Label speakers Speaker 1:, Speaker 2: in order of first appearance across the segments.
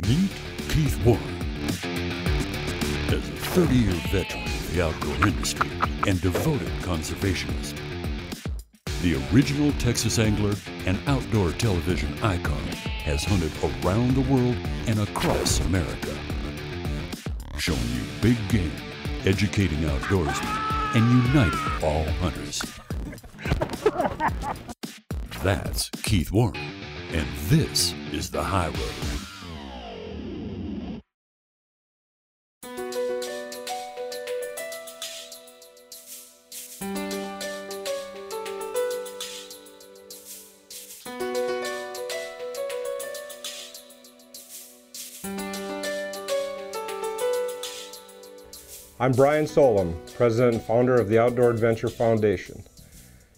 Speaker 1: Meet Keith Warren. As a 30-year veteran of the outdoor industry and devoted conservationist, the original Texas angler and outdoor television icon has hunted around the world and across America, showing you big game, educating outdoorsmen, and uniting all hunters. That's Keith Warren, and this is The High Road.
Speaker 2: I'm Brian Solom, President and founder of the Outdoor Adventure Foundation.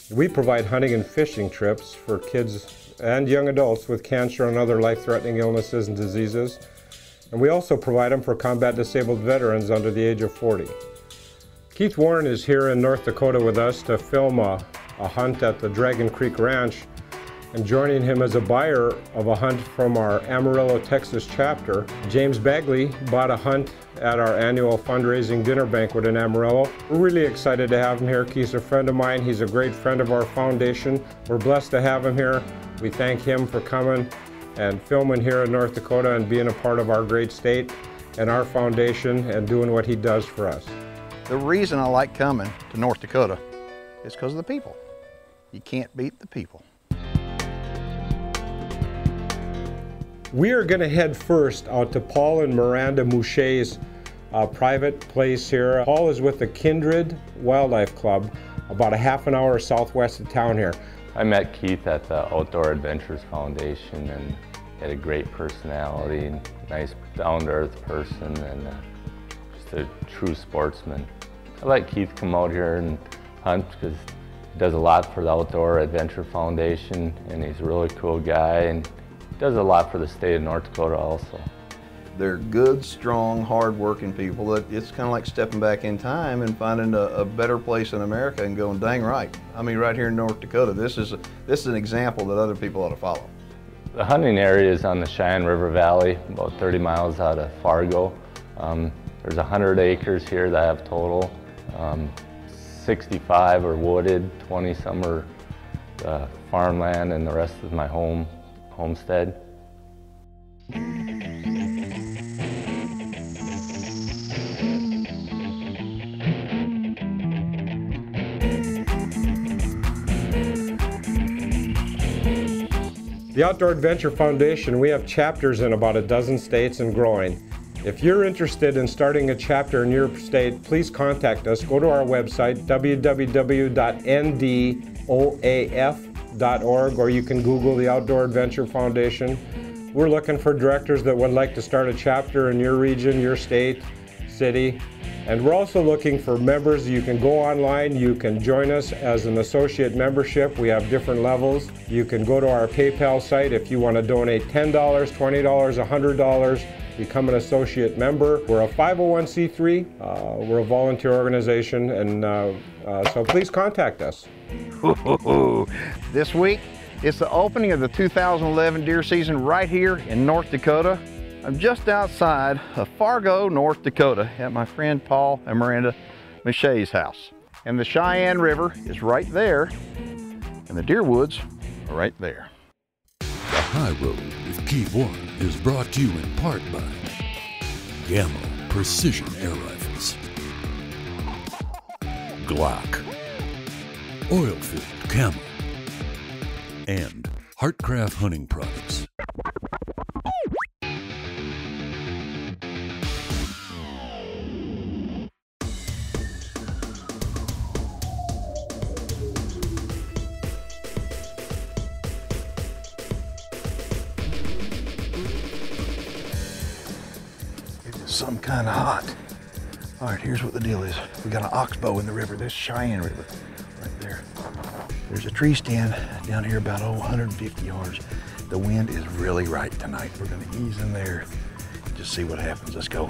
Speaker 2: We provide hunting and fishing trips for kids and young adults with cancer and other life-threatening illnesses and diseases. And we also provide them for combat disabled veterans under the age of 40. Keith Warren is here in North Dakota with us to film a hunt at the Dragon Creek Ranch, and joining him as a buyer of a hunt from our Amarillo, Texas chapter. James Bagley bought a hunt at our annual fundraising dinner banquet in Amarillo. We're really excited to have him here. Keith's a friend of mine. He's a great friend of our foundation. We're blessed to have him here. We thank him for coming and filming here in North Dakota and being a part of our great state and our foundation and doing what he does for us.
Speaker 3: The reason I like coming to North Dakota is because of the people. You can't beat the people.
Speaker 2: We are going to head first out to Paul and Miranda Mouche's private place here. Paul is with the Kindred Wildlife Club, about a half an hour southwest of town here.
Speaker 4: I met Keith at the Outdoor Adventures Foundation, and he had a great personality, and nice down-to-earth person, and just a true sportsman. I let Keith come out here and hunt because he does a lot for the Outdoor Adventure Foundation, and he's a really cool guy, and does a lot for the state of North Dakota also.
Speaker 3: They're good, strong, hard-working people that it's kind of like stepping back in time and finding a better place in America and going, dang right. I mean, right here in North Dakota, this is an example that other people ought to follow.
Speaker 4: The hunting area is on the Cheyenne River Valley, about 30 miles out of Fargo. There's 100 acres here that I have total. 65 are wooded, 20 some are farmland, and the rest is my homestead.
Speaker 2: The Outdoor Adventure Foundation, we have chapters in about a dozen states and growing. If you're interested in starting a chapter in your state, please contact us. Go to our website, www.ndoaf.org, or you can Google the Outdoor Adventure Foundation. We're looking for directors that would like to start a chapter in your region, your state, city. And we're also looking for members. You can go online, you can join us as an associate membership. We have different levels. You can go to our PayPal site if you want to donate $10, $20, $100. Become an associate member. We're a 501c3, we're a volunteer organization, and so please contact us.
Speaker 3: This week, it's the opening of the 2011 deer season right here in North Dakota. I'm just outside of Fargo, North Dakota at my friend Paul and Miranda Mouche's house. And the Cheyenne River is right there, and the deer woods are right there.
Speaker 1: The High Road with Keith Warren is brought to you in part by Gamma Precision Air Rifles, Glock, Oil-Filled Camo, and Heartcraft Hunting Products.
Speaker 3: Some kind of hot. All right, here's what the deal is. We got an oxbow in the river, this Cheyenne River, right there. There's a tree stand down here about 150 yards. The wind is really right tonight. We're gonna ease in there and just see what happens. Let's go.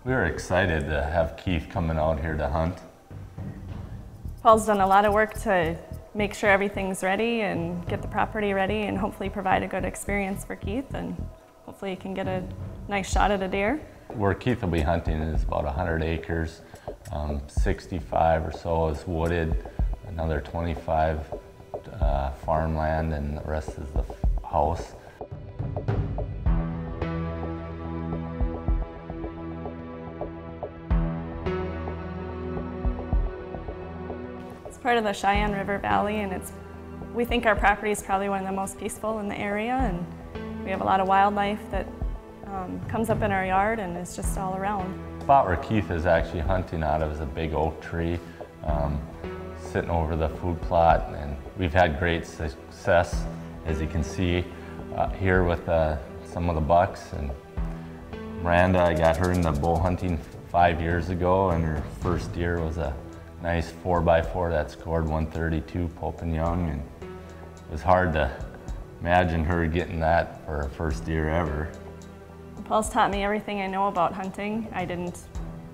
Speaker 4: We were excited to have Keith coming out here to hunt.
Speaker 5: Paul's done a lot of work to make sure everything's ready and get the property ready and hopefully provide a good experience for Keith, and hopefully he can get a nice shot at a deer.
Speaker 4: Where Keith will be hunting is about 100 acres. 65 or so is wooded, another 25 farmland, and the rest is the house.
Speaker 5: It's part of the Cheyenne River Valley, and we think our property is probably one of the most peaceful in the area, and we have a lot of wildlife that comes up in our yard and is just all around.
Speaker 4: The spot where Keith is actually hunting out of is a big oak tree sitting over the food plot, and we've had great success, as you can see here with some of the bucks. And Miranda, I got her into bow hunting 5 years ago, and her first deer was a nice 4x4 that scored 132 Pope and Young, and it was hard to imagine her getting that for her first deer ever.
Speaker 5: Paul's taught me everything I know about hunting. I didn't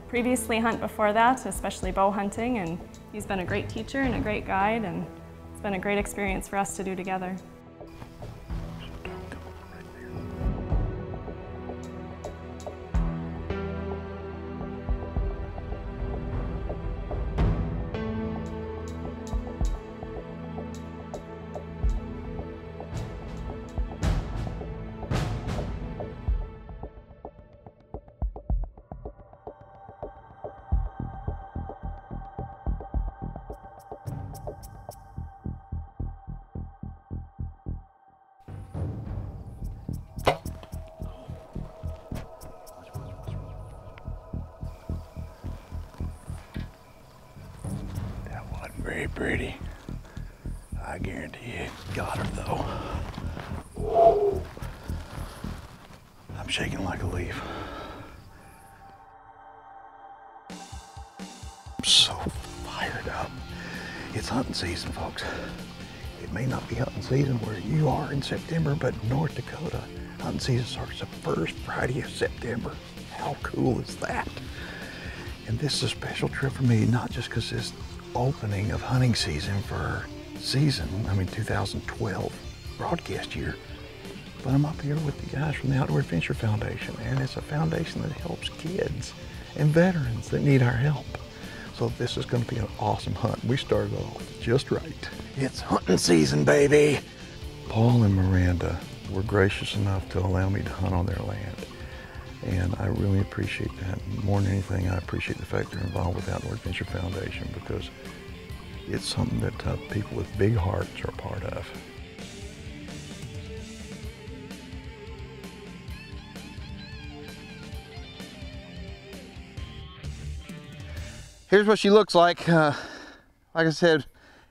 Speaker 5: previously hunt before that, especially bow hunting, and he's been a great teacher and a great guide, and it's been a great experience for us to do together.
Speaker 6: Very pretty. I guarantee you got her though. I'm shaking like a leaf. I'm so fired up. It's hunting season, folks. It may not be hunting season where you are in September, but North Dakota, hunting season starts the first Friday of September. How cool is that? And this is a special trip for me, not just because it's opening of hunting season for season, 2012 broadcast year, but I'm up here with the guys from the Outdoor Adventure Foundation, and it's a foundation that helps kids and veterans that need our help. So this is going to be an awesome hunt. We started off just right. It's hunting season, baby. Paul and Miranda were gracious enough to allow me to hunt on their land, and I really appreciate that. More than anything, I appreciate the fact they're involved with Outdoor Adventure Foundation, because it's something that people with big hearts are part of.
Speaker 3: Here's what she looks like. Like I said,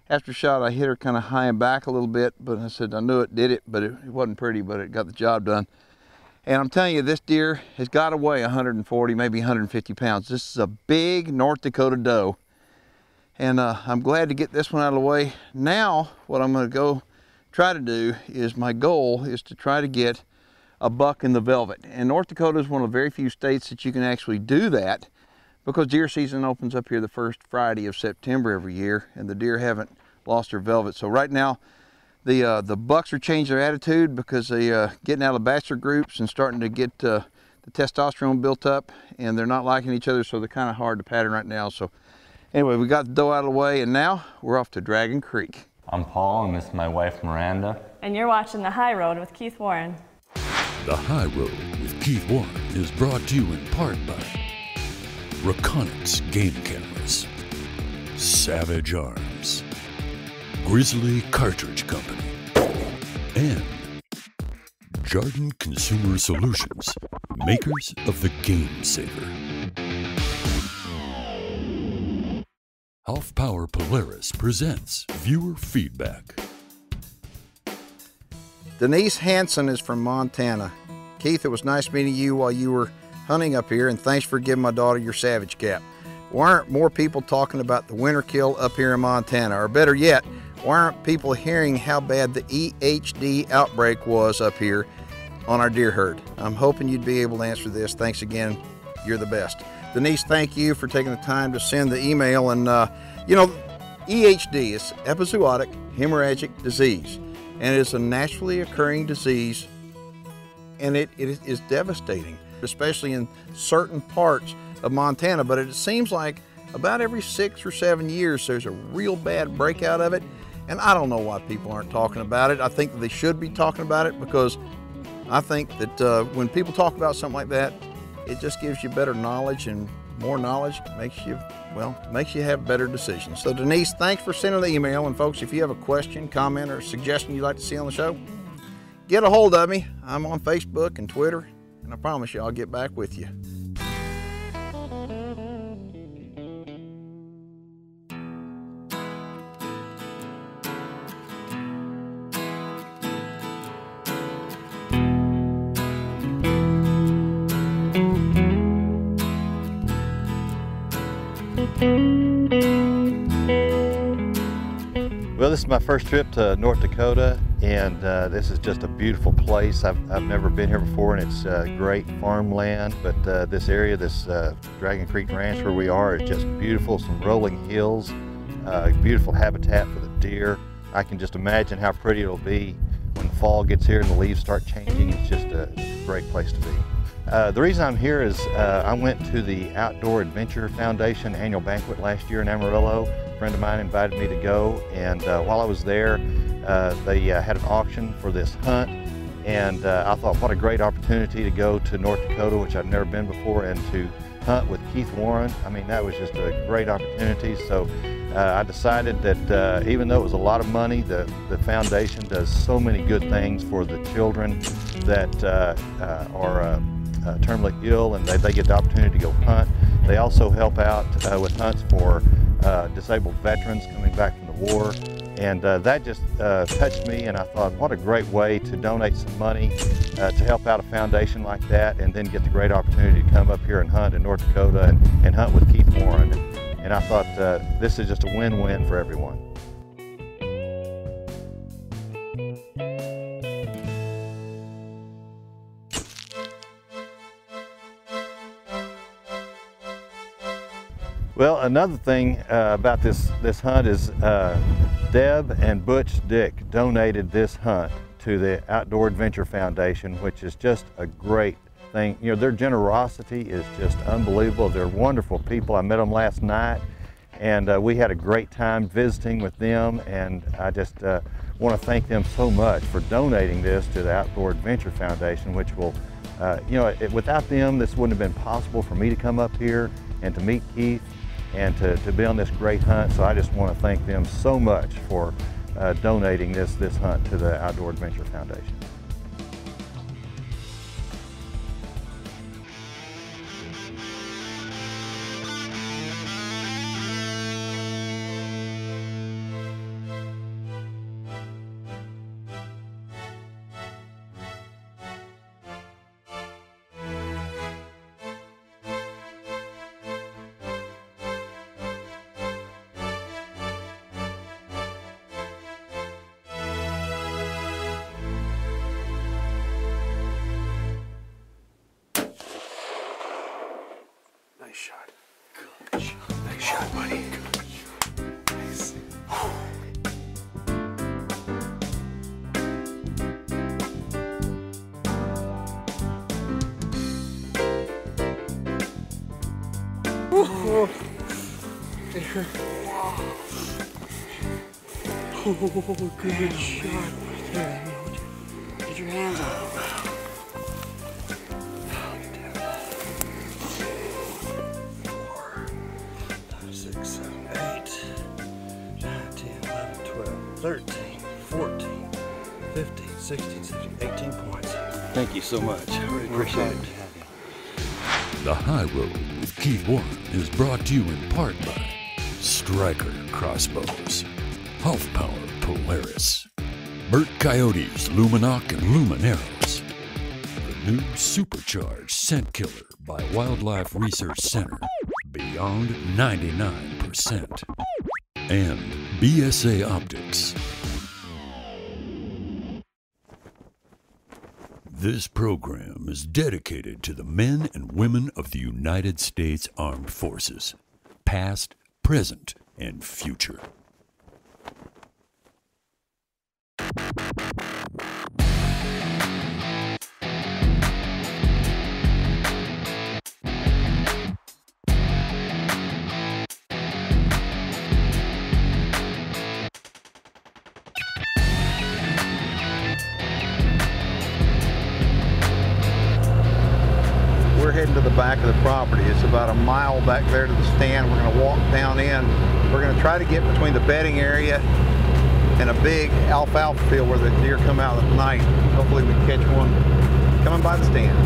Speaker 3: after shot, I hit her kind of high and back a little bit, but I said I knew it did it, but it wasn't pretty, but it got the job done. And I'm telling you, this deer has got to weigh 140, maybe 150 pounds. This is a big North Dakota doe. And I'm glad to get this one out of the way. Now, what I'm going to go try to do is, my goal is to try to get a buck in the velvet. And North Dakota is one of the very few states that you can actually do that, because deer season opens up here the first Friday of September every year, and the deer haven't lost their velvet. So right now, the bucks are changing their attitude because they getting out of bachelor groups and starting to get the testosterone built up, and they're not liking each other, so they're kind of hard to pattern right now. So anyway, we got the doe out of the way, and now we're off to Dragon Creek.
Speaker 4: I'm Paul, and this is my wife Miranda.
Speaker 5: And you're watching The High Road with Keith Warren.
Speaker 1: The High Road with Keith Warren is brought to you in part by Reconyx Game Cameras, Savage Arms, Grizzly Cartridge Company, and Jarden Consumer Solutions, makers of the Game Saver. Half Power Polaris presents viewer feedback.
Speaker 3: Denise Hansen is from Montana. Keith, it was nice meeting you while you were hunting up here, and thanks for giving my daughter your Savage Cap. Why aren't more people talking about the winter kill up here in Montana? Or better yet, why aren't people hearing how bad the EHD outbreak was up here on our deer herd? I'm hoping you'd be able to answer this. Thanks again
Speaker 6: You're the best. Denise, thank you for taking the time to send the email. And, you know, EHD is epizootic hemorrhagic disease, and it's a naturally occurring disease, and it is devastating, especially in certain parts of Montana. But it seems like about every 6 or 7 years there's a real bad breakout of it, and I don't know why people aren't talking about it. I think that they should be talking about it, because I think that when people talk about something like that, it just gives you better knowledge, and more knowledge makes you have better decisions. So Denise, thanks for sending the email. And folks, if you have a question, comment, or suggestion you'd like to see on the show, get a hold of me. I'm on Facebook and Twitter, and I promise you I'll get back with you.
Speaker 3: Well, this is my first trip to North Dakota, and this is just a beautiful place. I've never been here before, and it's great farmland, but this area, this Dragon Creek Ranch where we are, is just beautiful. Some rolling hills, beautiful habitat for the deer. I can just imagine how pretty it'll be when fall gets here and the leaves start changing. It's just a great place to be. The reason I'm here is I went to the Outdoor Adventure Foundation annual banquet last year in Amarillo. A friend of mine invited me to go, and while I was there, they had an auction for this hunt, and I thought, what a great opportunity to go to North Dakota, which I've never been before, and to hunt with Keith Warren. I mean, that was just a great opportunity. So I decided that even though it was a lot of money, the foundation does so many good things for the children that are terminally ill, and they get the opportunity to go hunt. They also help out with hunts for disabled veterans coming back from the war, and that just touched me, and I thought, what a great way to donate some money to help out a foundation like that, and then get the great opportunity to come up here and hunt in North Dakota and hunt with Keith Warren. And I thought this is just a win-win for everyone. Well, another thing about this hunt is Deb and Butch Dick donated this hunt to the Outdoor Adventure Foundation, which is just a great thing. You know, their generosity is just unbelievable. They're wonderful people. I met them last night, and we had a great time visiting with them, and I just want to thank them so much for donating this to the Outdoor Adventure Foundation, which will, you know, without them, this wouldn't have been possible for me to come up here and to meet Keith and to be on this great hunt. So I just want to thank them so much for donating this hunt to the Outdoor Adventure Foundation.
Speaker 6: Nice shot. Good shot. Nice shot, buddy. Nice.
Speaker 7: Oh, good shot. Here, get your hands on it. 13, 14, 15, 16, 17, 18 points. Thank you so much. I really appreciate it.
Speaker 1: The High Road with Keith Warren is brought to you in part by Striker Crossbows, Half Power Polaris, Burt Coyotes Luminoc and Lumineros, the new Supercharged Scent Killer by Wildlife Research Center, Beyond 99%, and BSA Optics. This program is dedicated to the men and women of the United States Armed Forces, past, present, and future.
Speaker 3: We're heading to the back of the property. It's about a mile back there to the stand. We're going to walk down in. We're going to try to get between the bedding area and a big alfalfa field where the deer come out at night. Hopefully we can catch one coming by the stand.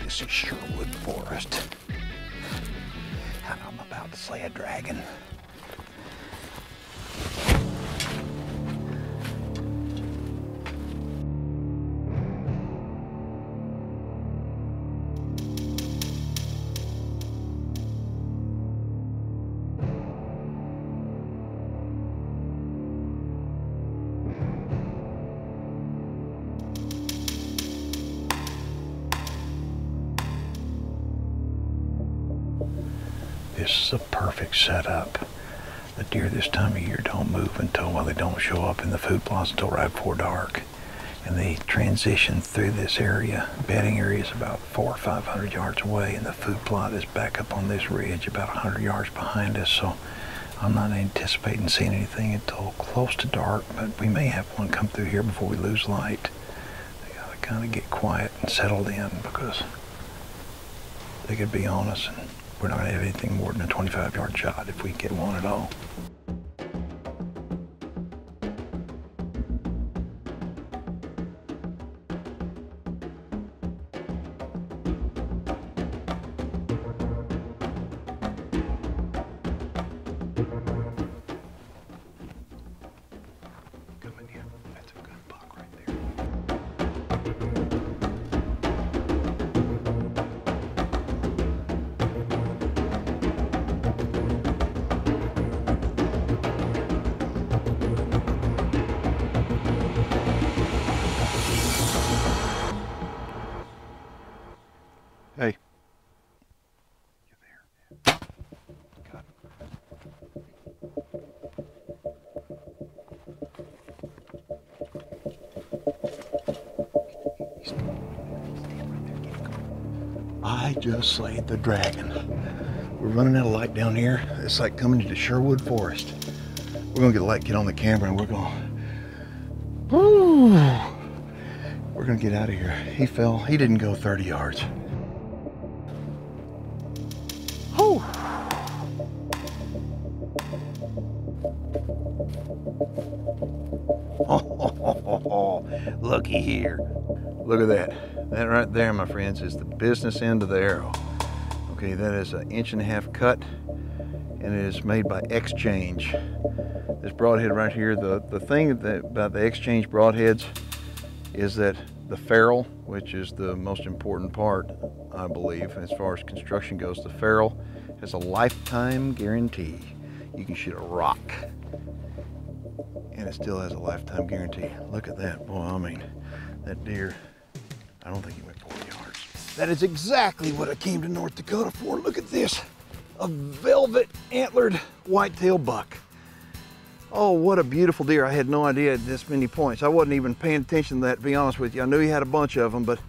Speaker 6: This is Sherwood Forest. And I'm about to slay a dragon. This is a perfect setup. The deer this time of year don't move until, well, they don't show up in the food plots until right before dark. And they transition through this area. Bedding area is about 400 or 500 yards away, and the food plot is back up on this ridge about 100 yards behind us. So I'm not anticipating seeing anything until close to dark, but we may have one come through here before we lose light. They gotta kind of get quiet and settled in because they could be on us, and we're not gonna have anything more than a 25-yard shot if we get one at all. Come in here. That's a good buck right there. Hey. You there? Got I just slayed the dragon. We're running out of light down here. It's like coming into Sherwood Forest. We're gonna get a light, get on the camera, and we're gonna get out of here. He fell. He didn't go 30 yards. Whew. Oh, looky here. Look at that. That right there, my friends, is the business end of the arrow. Okay, that is an 1.5 inch cut, and it is made by Exchange. This broadhead right here, the thing about the Exchange broadheads is that the ferrule, which is the most important part, I believe, as far as construction goes, the ferrule has a lifetime guarantee. You can shoot a rock, and it still has a lifetime guarantee. Look at that, boy, I mean, that deer, I don't think he went 40 yards. That is exactly what I came to North Dakota for. Look at this, a velvet antlered whitetail buck. Oh, what a beautiful deer. I had no idea it had this many points. I wasn't even paying attention to that, to be honest with you. I knew he had a bunch of them, but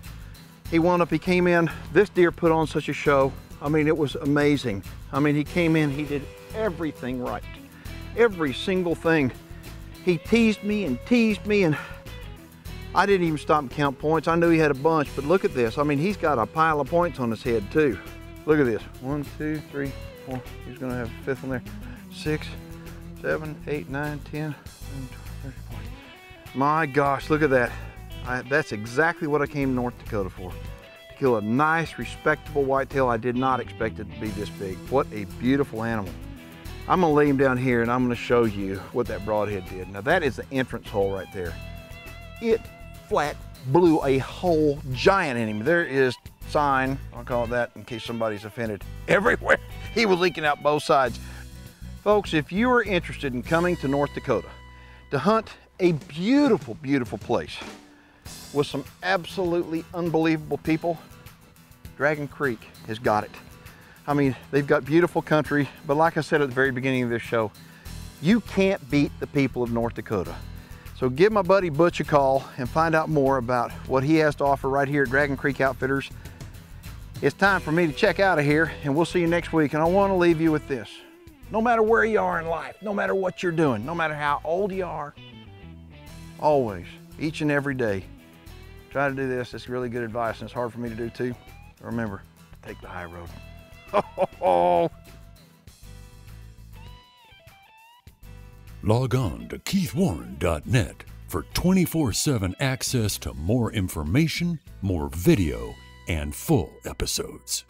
Speaker 6: he wound up, he came in. This deer put on such a show. I mean, it was amazing. I mean, he came in, he did everything right. Every single thing. He teased me, and I didn't even stop and count points. I knew he had a bunch, but look at this. I mean, he's got a pile of points on his head too. Look at this. 1, 2, 3, 4. He's gonna have a fifth one there.
Speaker 3: 6, 7, 8, 9, 10, 11, 12, 13, 14. My gosh, look at that. That's exactly what I came to North Dakota for. To kill a nice, respectable whitetail. I did not expect it to be this big. What a beautiful animal. I'm gonna lay him down here and I'm gonna show you what that broadhead did. Now that is the entrance hole right there. It flat blew a hole giant in him. There is sign, I'll call it that in case somebody's offended, everywhere. He was leaking out both sides. Folks, if you are interested in coming to North Dakota to hunt a beautiful, beautiful place with some absolutely unbelievable people, Dragon Creek has got it. I mean, they've got beautiful country, but like I said at the very beginning of this show, you can't beat the people of North Dakota. So give my buddy Butch a call and find out more about what he has to offer right here at Dragon Creek Outfitters. It's time for me to check out of here, and we'll see you next week. And I want to leave you with this. No matter where you are in life, no matter what you're doing, no matter how old you are, always, each and every day, try to do this. It's really good advice, and it's hard for me to do too. Remember, take the high road.
Speaker 1: Log on to keithwarren.net for 24/7 access to more information, more video, and full episodes.